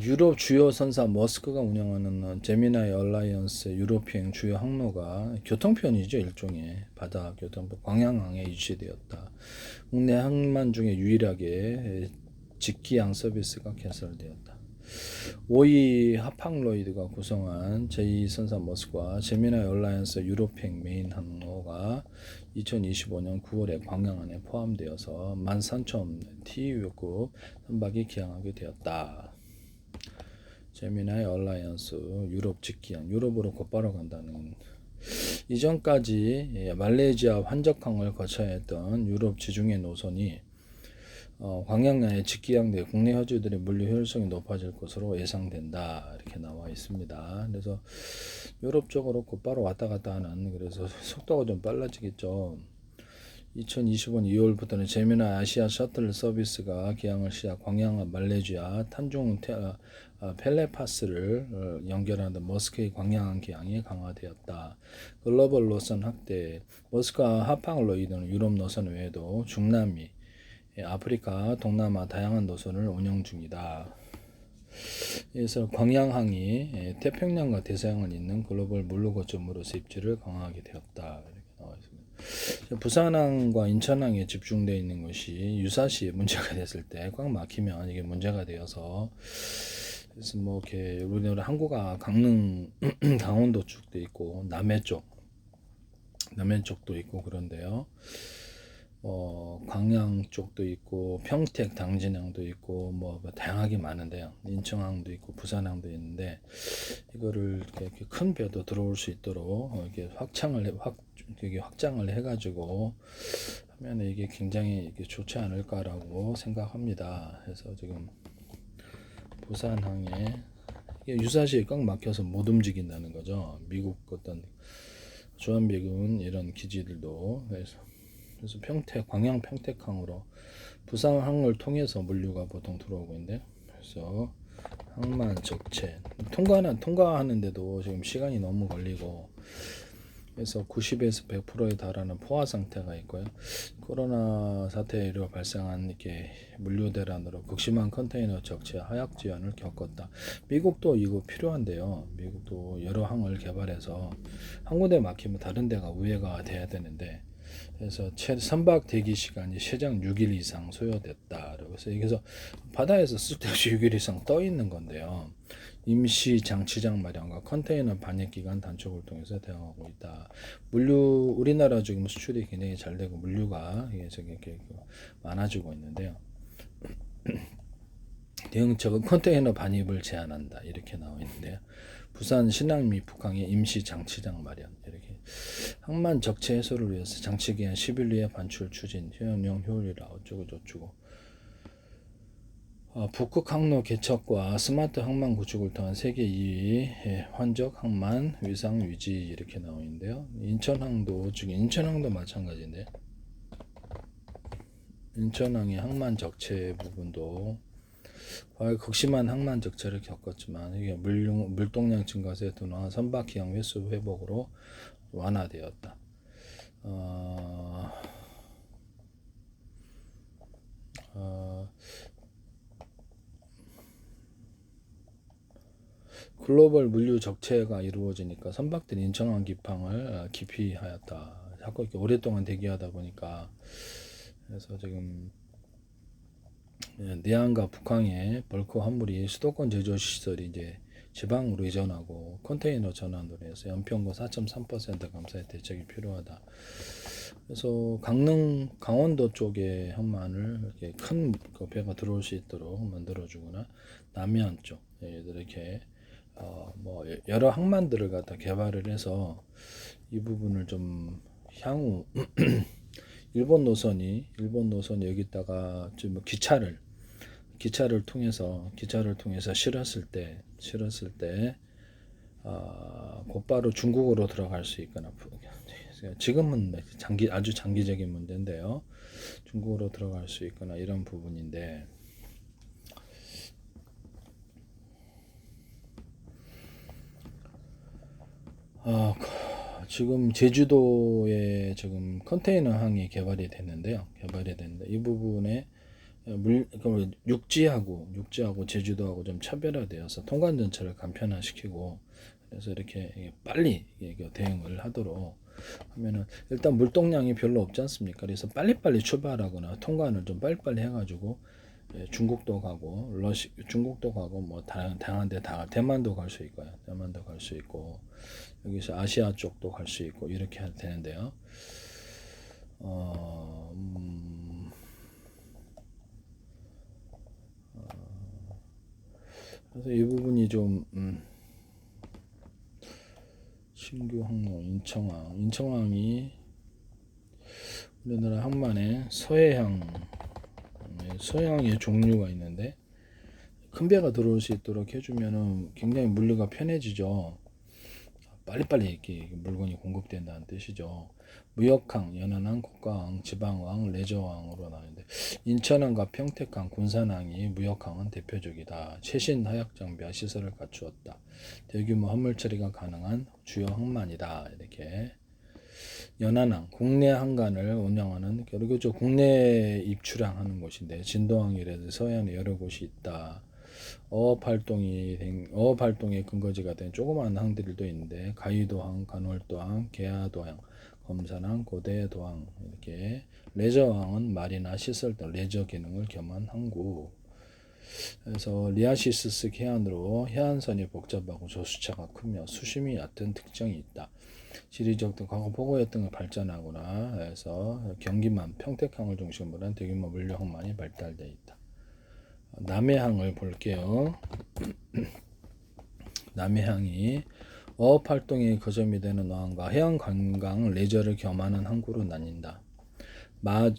유럽 주요 선사 머스크가 운영하는 제미나이 얼라이언스 유럽행 주요 항로가 교통편이죠. 일종의 바다 교통편 광양항에 위치되었다. 국내 항만 중에 유일하게 직기항 서비스가 개설되었다. 5위 하팡로이드가 구성한 제2선사 머스크와 제미나이 얼라이언스 유럽행 메인 항로가 2025년 9월에 광양항에 포함되어서 13,000TU급 선박이 기항하게 되었다. 제미나이 얼라이언스 유럽 직기항 유럽으로 곧바로 간다는 이전까지 말레이시아 환적항을 거쳐야 했던 유럽 지중해 노선이 광양야의 직기항 내 국내 화주들의 물류 효율성이 높아질 것으로 예상된다 이렇게 나와 있습니다. 그래서 유럽 쪽으로 곧바로 왔다 갔다 하는 그래서 속도가 좀 빨라지겠죠. 2025년 2월부터는 제미나 아시아 셔틀 서비스가 기항을 시작 광양과 말레이시아 탄중 펠레파스를 연결하는 머스크의 광양항 기항이 강화되었다. 글로벌 노선 확대 머스크와 하팡로이드는 유럽 노선 외에도 중남미, 아프리카, 동남아 다양한 노선을 운영 중이다. 그래서 광양항이 태평양과 대서양을 잇는 글로벌 물류 거점으로서 입지를 강화하게 되었다. 이렇게 나와 있습니다. 부산항과 인천항에 집중되어 있는 것이 유사시에 문제가 됐을 때 꽉 막히면 이게 문제가 되어서 그래서 뭐 이렇게 우리나라 항구가 강릉 강원도 쪽도 있고 남해 쪽도 있고 그런데요. 광양 쪽도 있고 평택 당진항도 있고 뭐 다양하게 많은데요. 인천항도 있고 부산항도 있는데 이거를 이렇게 큰 배도 들어올 수 있도록 이렇게 확장을 해가지고 하면 이게 굉장히 이게 좋지 않을까라고 생각합니다. 그래서 지금 부산항에 유사시에 꽉 막혀서 못 움직인다는 거죠. 미국 어떤 주한미군 이런 기지들도 그래서 광양 평택항으로 부산항을 통해서 물류가 보통 들어오고 있는데 그래서 항만 적체 통과하는데도 지금 시간이 너무 걸리고 그래서 90에서 100%에 달하는 포화 상태가 있고요. 코로나 사태로 발생한 이렇게 물류 대란으로 극심한 컨테이너 적체 하약 지연을 겪었다. 미국도 이거 필요한데요. 미국도 여러 항을 개발해서 한 군데 막히면 다른 데가 우회가 돼야 되는데 그래서 선박 대기 시간이 최장 6일 이상 소요됐다. 그래서 바다에서 쓸데없이 6일 이상 떠 있는 건데요. 임시 장치장 마련과 컨테이너 반입 기간 단축을 통해서 대응하고 있다. 물류 우리나라 지금 수출이 굉장히 잘 되고 물류가 이렇게 많아지고 있는데요. 대응책은 컨테이너 반입을 제한한다 이렇게 나와 있는데요. 부산 신항미 북항에 임시 장치장 마련 이렇게 항만 적체 해소를 위해서 장치 기한 10일 이내 반출 추진 현용 효율이라 어쩌고 저쩌고 북극 항로 개척과 스마트 항만 구축을 통한 세계 2위 환적 항만 위상 유지 이렇게 나와 있는데요. 인천항도 마찬가지인데 인천항의 항만 적체 부분도 극심한 항만 적체를 겪었지만 이게 물동량 증가세 둔화 선박 기항 횟수 회복으로 완화되었다. 글로벌 물류 적체가 이루어지니까 선박들이 인천항 기항을 기피하였다. 자꾸 이렇게 오랫동안 대기하다 보니까 그래서 지금 내항과 북항의 벌크 화물이 수도권 제조 시설이 이제 지방으로 이전하고 컨테이너 전환으로 해서 연평균 4.3% 감소의 대책이 필요하다. 그래서 강원도 쪽에 항만을 이렇게 큰 배가 들어올 수 있도록 만들어주거나 남해안 쪽 이렇게 뭐 여러 항만들을 갖다 개발을 해서 이 부분을 좀 향후 일본 노선이 여기다가 좀 기차를 통해서 실었을 때 곧바로 중국으로 들어갈 수 있거나 지금은 아주 장기적인 문제인데요. 중국으로 들어갈 수 있거나 이런 부분인데 지금 제주도에 지금 컨테이너 항이 개발이 됐는데 이 부분에 육지하고 제주도하고 좀 차별화되어서 통관 전체를 간편화시키고, 그래서 이렇게 빨리 이게 대응을 하도록 하면은, 일단 물동량이 별로 없지 않습니까? 그래서 빨리빨리 출발하거나 통관을 좀 빨리빨리 해가지고, 중국도 가고 중국도 가고 뭐 다양한 데 다, 대만도 갈 수 있고요. 대만도 갈 수 있고, 여기서 아시아 쪽도 갈 수 있고 이렇게 되는데요. 어, 음, 그래서 이 부분이 좀 신규 항로 인천항이 우리나라 항만에 서해항의 종류가 있는데, 큰 배가 들어올 수 있도록 해주면은 굉장히 물류가 편해지죠. 빨리빨리 이렇게 물건이 공급된다는 뜻이죠. 무역항, 연안항, 국가항, 지방항, 레저항으로 나뉘는데, 인천항과 평택항, 군산항이 무역항은 대표적이다. 최신 하약 장비와 시설을 갖추었다. 대규모 화물 처리가 가능한 주요 항만이다. 이렇게. 연안항, 국내 항간을 운영하는, 그리고 국내 입출항하는 곳인데, 진도항이라든지 서해안에 여러 곳이 있다. 어업 활동의 근거지가 된 조그마한 항들도 있는데, 가이도항, 간월도항, 계야도항, 검산항, 고대도항, 이렇게. 레저항은 말이나 시설 등 레저 기능을 겸한 항구. 그래서 리아시스스 해안으로 해안선이 복잡하고 조수차가 크며 수심이 얕은 특징이 있다. 지리적 등 과거 포고역 등을 발전하거나 해서 경기만 평택항을 중심으로 한 대규모 물류 항만이 발달되어 있다. 남해항을 볼게요. 남해항이 어업활동의 거점이 되는 어항과 해양관광, 레저를 겸하는 항구로 나뉜다.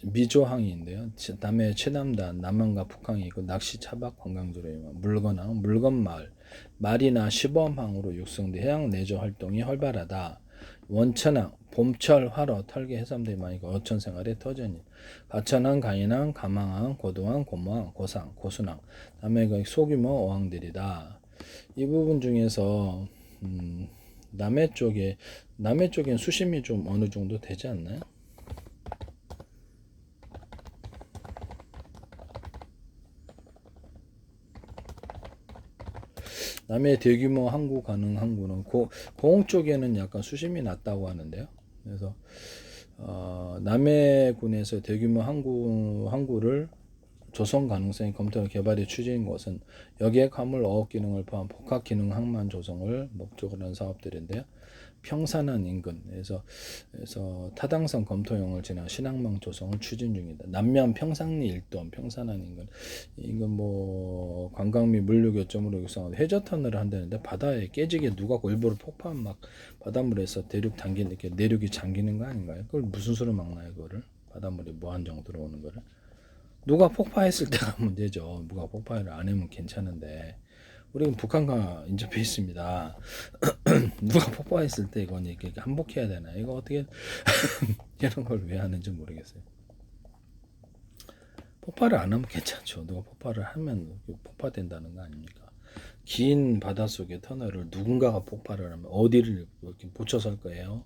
미조항인데요. 남해 최남단, 남한과 북항이 있고 낚시, 차박, 관광지로 유명한 물건항, 물건마을, 말이나 시범항으로 육성돼 해양 레저 활동이 활발하다. 원천항, 봄철, 활어, 털개, 해삼들이 많이 있고 어촌 생활의 터전이. 가천항, 가인항, 가망항, 고도항, 고모항, 고상, 고순항, 남해의 소규모 어항들이다. 이 부분 중에서 남해 쪽엔 수심이 좀 어느 정도 되지 않나요? 남해 대규모 항구 가능 항구는 고흥 쪽에는 약간 수심이 낮다고 하는데요. 그래서 남해군에서 대규모 항구를 조성 가능성이 검토와 개발이 추진인 것은 여객 화물 어업 기능을 포함 복합 기능 항만 조성을 목적으로 한 사업들인데요. 평산한 인근에서 타당성 검토용을 지나 신항망 조성을 추진 중이다. 남면 평상리 일동 평산한 인근 뭐 관광 및 물류 교점으로 육성하고 해저 터널을 한다는데, 바다에 깨지게 누가 일부러 폭파한 막 바닷물에서 대륙 당기는, 이렇게 내륙이 잠기는 거 아닌가요? 그걸 무슨 수로 막나요? 그거를 바닷물이 무한정 들어오는 거를. 누가 폭파했을 때가 문제죠. 누가 폭파를 안 하면 괜찮은데, 우리는 북한과 인접해 있습니다. 누가 폭파했을 때 이건 이렇게 한복해야 되나? 이거 어떻게 이런 걸 왜 하는지 모르겠어요. 폭발을 안 하면 괜찮죠. 누가 폭발을 하면 폭파된다는 거 아닙니까? 긴 바닷속의 터널을 누군가가 폭발을 하면 어디를 이렇게 붙여서 할 거예요?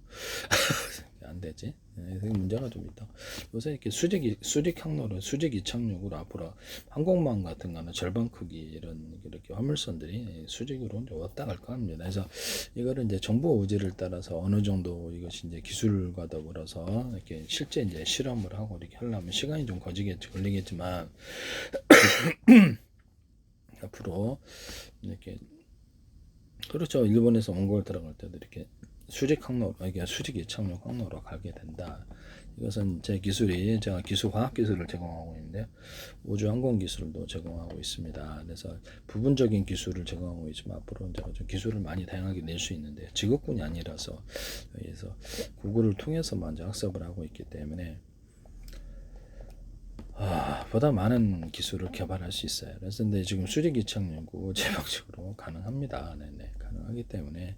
안 되지. 문제가 좀 있다. 요새 이렇게 수직 항로를 수직 이착륙으로 앞으로 항공모함 같은 거는 절반 크기 이렇게 화물선들이 수직으로 이제 왔다 갈까 합니다. 그래서 이거를 이제 정부 의지를 따라서 어느 정도 이것이 이제 기술과 더불어서 이렇게 실제 이제 실험을 하고 이렇게 하려면 시간이 좀 걸리겠지만 앞으로 이렇게, 그렇죠. 일본에서 몽골 들어갈 때도 이렇게 수직 이착륙 항로로 가게 된다. 이것은 제가 과학 기술을 제공하고 있는데, 우주 항공 기술도 제공하고 있습니다. 그래서 부분적인 기술을 제공하고 있지만 앞으로 제가 좀 기술을 많이 다양하게 낼 수 있는데, 직업군이 아니라서 여기서 구글을 통해서 먼저 학습을 하고 있기 때문에 보다 많은 기술을 개발할 수 있어요. 그래서 근데 지금 수직 이착륙이 제각적으로 가능합니다. 네네, 가능하기 때문에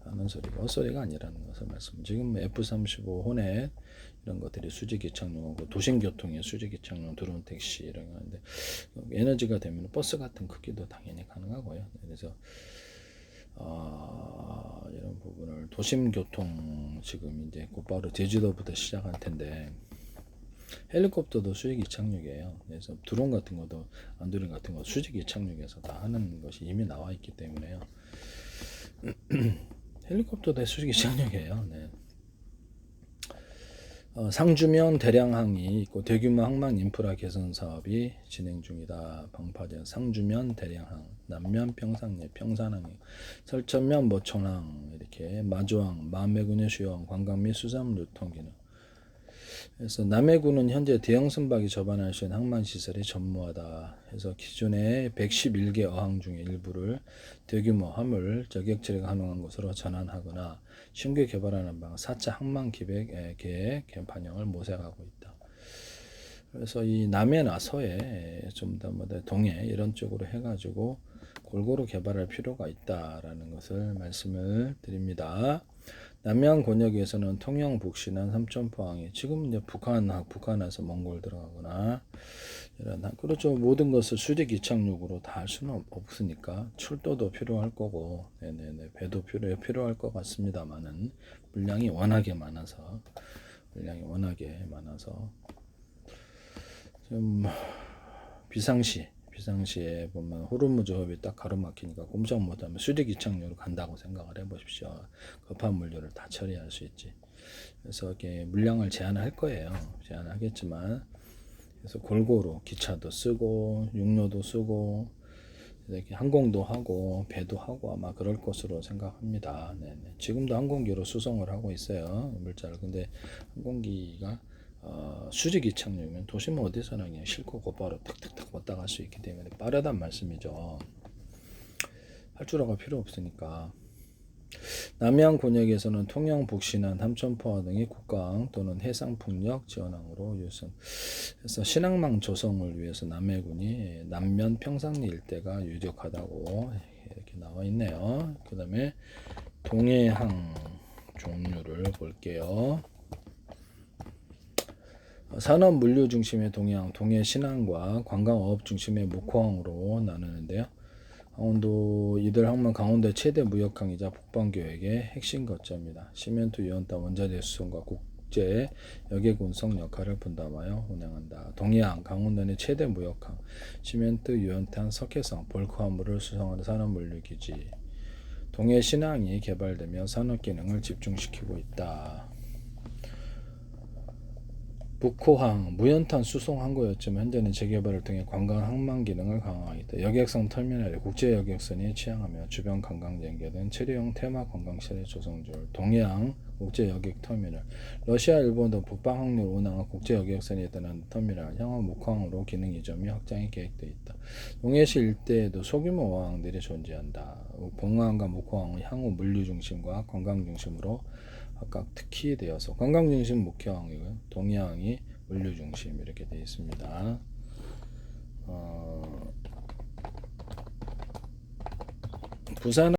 하는 소리가 헛소리가 아니라는 것을 말씀. 지금 F-35 호넷 이런 것들이 수직 이착륙하고 도심교통에 수직 이착륙, 드론 택시 이런 거 하는데, 에너지가 되면 버스 같은 크기도 당연히 가능하고요. 그래서 이런 부분을 도심교통 지금 이제 곧바로 제주도부터 시작할 텐데, 헬리콥터도 수직 이착륙이에요. 그래서 드론 같은 것도 안드론 같은 거 수직 이착륙에서 다 하는 것이 이미 나와 있기 때문에요. 헬리콥터도 수직 이착륙이에요. 네. 상주면 대량항이 있고 대규모 항만 인프라 개선 사업이 진행 중이다. 방파제 상주면 대량항, 남면 평상리 평산항, 설천면 모천항 이렇게 마주항, 마매군의 주요항, 관광 및 수산물 유통 기능. 그래서 남해군은 현재 대형 선박이 접안할 수 있는 항만 시설이 전무하다. 해서 기존의 111개 어항 중에 일부를 대규모 화물 저격 처리가 가능한 곳으로 전환하거나 신규 개발하는 방 4차 항만 계획 반영을 모색하고 있다. 그래서 이 남해나 서해 좀 더 동해 이런 쪽으로 해가지고 골고루 개발할 필요가 있다라는 것을 말씀을 드립니다. 남해안 권역에서는 통영, 북신안, 삼천포항이 지금 이제 북한에서 몽골 들어가거나 이런 그렇죠. 모든 것을 수직 이착륙으로 다 할 수는 없으니까 출도도 필요할 거고, 네네네 배도 필요할 것 같습니다만은 물량이 워낙에 많아서 좀 비상시에 보면 호르무즈 협이 딱 가로막히니까 꼼짝 못하면 수직 이착륙으로 간다고 생각을 해보십시오. 급한 물류를 다 처리할 수 있지. 그래서 이렇게 물량을 제한할 거예요. 제한하겠지만 그래서 골고루 기차도 쓰고 육로도 쓰고 이렇게 항공도 하고 배도 하고 아마 그럴 것으로 생각합니다. 네네. 지금도 항공기로 수송을 하고 있어요. 물자를. 근데 항공기가 수직 이착륙이면 도심 어디서나 그냥 싣고 곧바로 탁탁탁 왔다 갈 수 있기 때문에 빠르단 말씀이죠. 활주로가 필요 없으니까. 남해안 권역에서는 통영, 북신안, 삼천포화 등이 국가항 또는 해상풍력 지원항으로 유선. 그래서 신항망 조성을 위해서 남해군이 남면 평상리 일대가 유력하다고 이렇게 나와 있네요. 그 다음에 동해항 종류를 볼게요. 산업 물류 중심의 동해항, 동해 신항과 관광어업 중심의 목포항으로 나누는데요. 강원도 이들 항만 강원도의 최대 무역항이자 북방교역의 핵심 거점이다. 시멘트 유연탄 원자재 수송과 국제 여객 운송 역할을 분담하여 운영한다. 동해항 강원도의 최대 무역항, 시멘트 유연탄 석회성 볼크 화물을 수송하는 산업 물류 기지. 동해 신항이 개발되며 산업 기능을 집중시키고 있다. 북호항 무연탄 수송 항구였지만 현재는 재개발을 통해 관광 항만 기능을 강화하겠다. 여객선 터미널에 국제 여객선이 취항하며 주변 관광지 연결된 체류용 테마 관광시설의 조성 중. 동해항 국제 여객 터미널 러시아, 일본 등 북방 항로를 운항한 국제 여객선이 떠난 터미널 향후 목항으로 기능 이전이 확장이 계획되어 있다. 동해시 일대에도 소규모 어항들이 존재한다. 봉화항과 목호항은 향후 물류 중심과 관광 중심으로 각각 특히 되어서 관광 중심 목표항이고요. 동해항이 물류 중심 이렇게 되어 있습니다. 부산